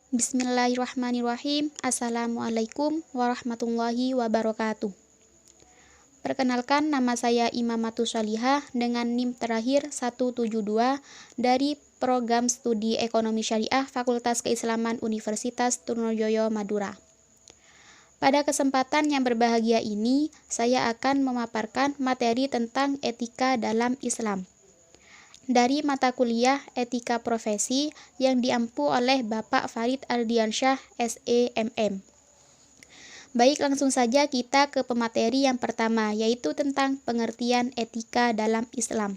Bismillahirrahmanirrahim. Assalamualaikum warahmatullahi wabarakatuh. Perkenalkan, nama saya Imamatus Sholihah dengan NIM terakhir 172 dari Program Studi Ekonomi Syariah Fakultas Keislaman Universitas Trunojoyo, Madura. Pada kesempatan yang berbahagia ini, saya akan memaparkan materi tentang etika dalam Islam dari mata kuliah Etika Profesi yang diampu oleh Bapak Farid Ardiansyah, SEMM. Baik, langsung saja kita ke pemateri yang pertama, yaitu tentang pengertian etika dalam Islam.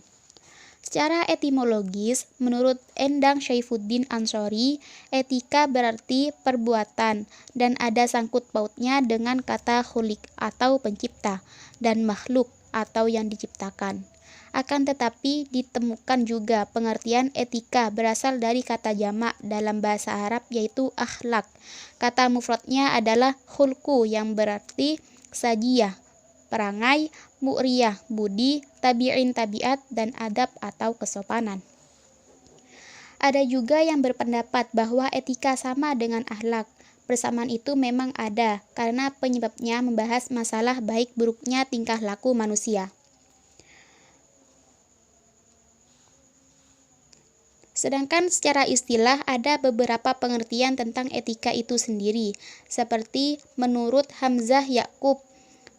Secara etimologis, menurut Endang Syaifuddin Ansori, etika berarti perbuatan dan ada sangkut pautnya dengan kata khuliq atau pencipta dan makhluk atau yang diciptakan. Akan tetapi ditemukan juga pengertian etika berasal dari kata jamak dalam bahasa Arab yaitu akhlak. Kata mufradnya adalah khulku yang berarti sajiyah, perangai, mu'riyah, budi, tabi'in tabiat, dan adab atau kesopanan. Ada juga yang berpendapat bahwa etika sama dengan akhlak. Persamaan itu memang ada karena penyebabnya membahas masalah baik buruknya tingkah laku manusia. Sedangkan secara istilah ada beberapa pengertian tentang etika itu sendiri, seperti menurut Hamzah Yakub.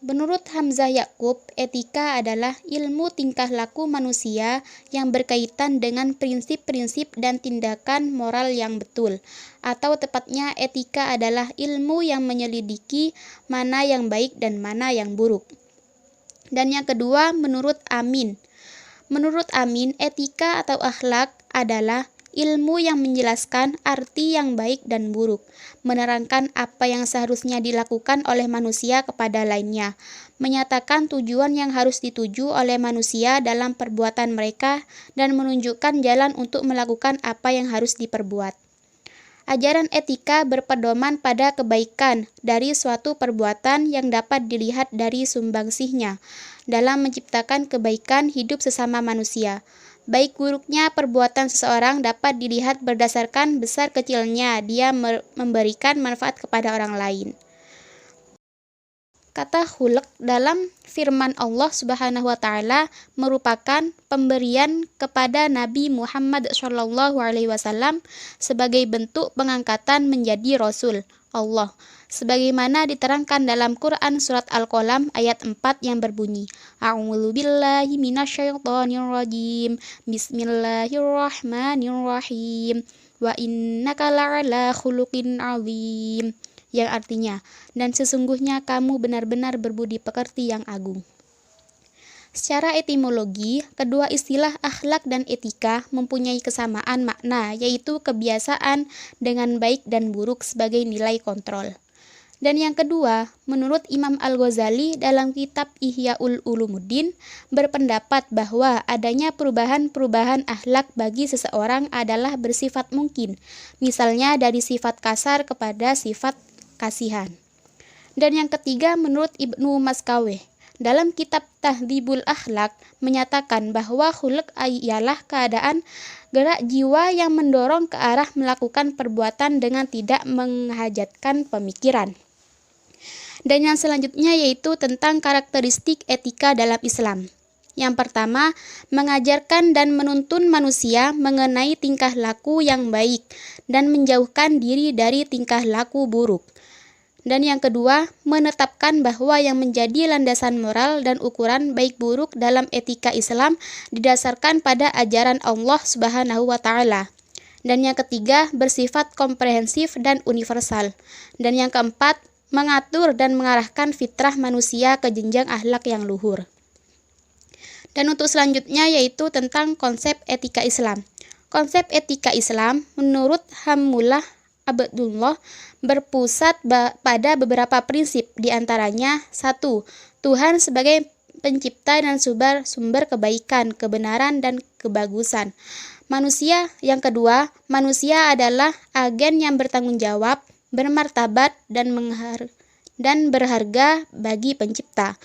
Menurut Hamzah Yakub, etika adalah ilmu tingkah laku manusia yang berkaitan dengan prinsip-prinsip dan tindakan moral yang betul. Atau tepatnya etika adalah ilmu yang menyelidiki mana yang baik dan mana yang buruk. Dan yang kedua, menurut Amin. Menurut Amin, etika atau akhlak adalah ilmu yang menjelaskan arti yang baik dan buruk, menerangkan apa yang seharusnya dilakukan oleh manusia kepada lainnya, menyatakan tujuan yang harus dituju oleh manusia dalam perbuatan mereka, dan menunjukkan jalan untuk melakukan apa yang harus diperbuat. Ajaran etika berpedoman pada kebaikan dari suatu perbuatan yang dapat dilihat dari sumbangsihnya dalam menciptakan kebaikan hidup sesama manusia. Baik buruknya perbuatan seseorang dapat dilihat berdasarkan besar kecilnya dia memberikan manfaat kepada orang lain. Kata khulq dalam firman Allah Subhanahu wa taala merupakan pemberian kepada Nabi Muhammad SAW sebagai bentuk pengangkatan menjadi rasul Allah. Sebagaimana diterangkan dalam Quran surat Al-Qalam ayat 4 yang berbunyi, A'udzubillahi minasyaitonirrajim. Bismillahirrahmanirrahim. Wa innaka la'ala khuluqin 'azim. Yang artinya, dan sesungguhnya kamu benar-benar berbudi pekerti yang agung. Secara etimologi, kedua istilah akhlak dan etika mempunyai kesamaan makna, yaitu kebiasaan dengan baik dan buruk sebagai nilai kontrol. Dan yang kedua, menurut Imam Al-Ghazali dalam kitab Ihya'ul Ulumuddin, berpendapat bahwa adanya perubahan-perubahan akhlak bagi seseorang adalah bersifat mungkin, misalnya dari sifat kasar kepada sifat kasihan. Dan yang ketiga, menurut Ibnu Maskaweh dalam kitab Tahdzibul Akhlak menyatakan bahwa khuluq ialah keadaan gerak jiwa yang mendorong ke arah melakukan perbuatan dengan tidak menghajatkan pemikiran. Dan yang selanjutnya yaitu tentang karakteristik etika dalam Islam. Yang pertama, mengajarkan dan menuntun manusia mengenai tingkah laku yang baik dan menjauhkan diri dari tingkah laku buruk. Dan yang kedua, menetapkan bahwa yang menjadi landasan moral dan ukuran baik buruk dalam etika Islam didasarkan pada ajaran Allah Subhanahu wa taala. Dan yang ketiga, bersifat komprehensif dan universal. Dan yang keempat, mengatur dan mengarahkan fitrah manusia ke jenjang akhlak yang luhur. Dan untuk selanjutnya yaitu tentang konsep etika Islam. Konsep etika Islam menurut Hammullah Abdullah berpusat pada beberapa prinsip, diantaranya 1. Tuhan sebagai pencipta dan sumber kebaikan, kebenaran, dan kebagusan. Manusia, yang kedua, manusia adalah agen yang bertanggung jawab, bermartabat, dan berharga bagi pencipta.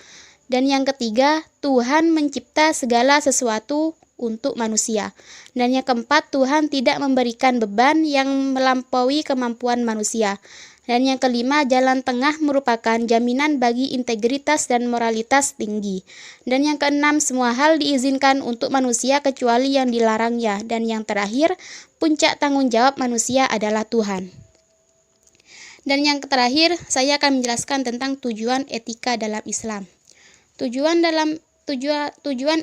Dan yang ketiga, Tuhan mencipta segala sesuatu untuk manusia. Dan yang keempat, Tuhan tidak memberikan beban yang melampaui kemampuan manusia. Dan yang kelima, jalan tengah merupakan jaminan bagi integritas dan moralitas tinggi. Dan yang keenam, semua hal diizinkan untuk manusia kecuali yang dilarangnya. Dan yang terakhir, puncak tanggung jawab manusia adalah Tuhan. Dan yang terakhir, saya akan menjelaskan tentang tujuan etika dalam Islam. Tujuan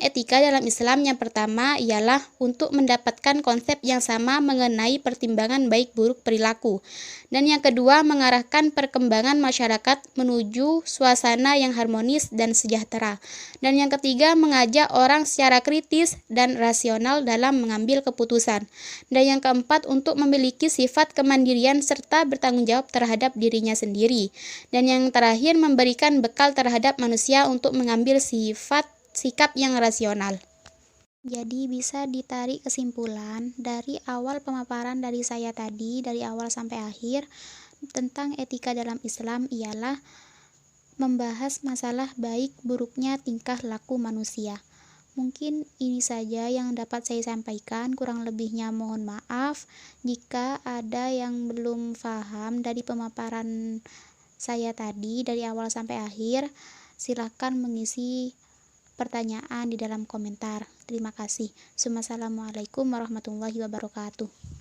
etika dalam Islam yang pertama ialah untuk mendapatkan konsep yang sama mengenai pertimbangan baik buruk perilaku. Dan yang kedua, mengarahkan perkembangan masyarakat menuju suasana yang harmonis dan sejahtera. Dan yang ketiga, mengajak orang secara kritis dan rasional dalam mengambil keputusan. Dan yang keempat, untuk memiliki sifat kemandirian serta bertanggung jawab terhadap dirinya sendiri. Dan yang terakhir, memberikan bekal terhadap manusia untuk mengambil sikap yang rasional. Jadi bisa ditarik kesimpulan dari awal pemaparan dari saya tadi, dari awal sampai akhir, tentang etika dalam Islam ialah membahas masalah baik buruknya tingkah laku manusia. Mungkin ini saja yang dapat saya sampaikan, kurang lebihnya mohon maaf. Jika ada yang belum paham dari pemaparan saya tadi dari awal sampai akhir, silakan mengisi pertanyaan di dalam komentar. Terima kasih. Wassalamualaikum warahmatullahi wabarakatuh.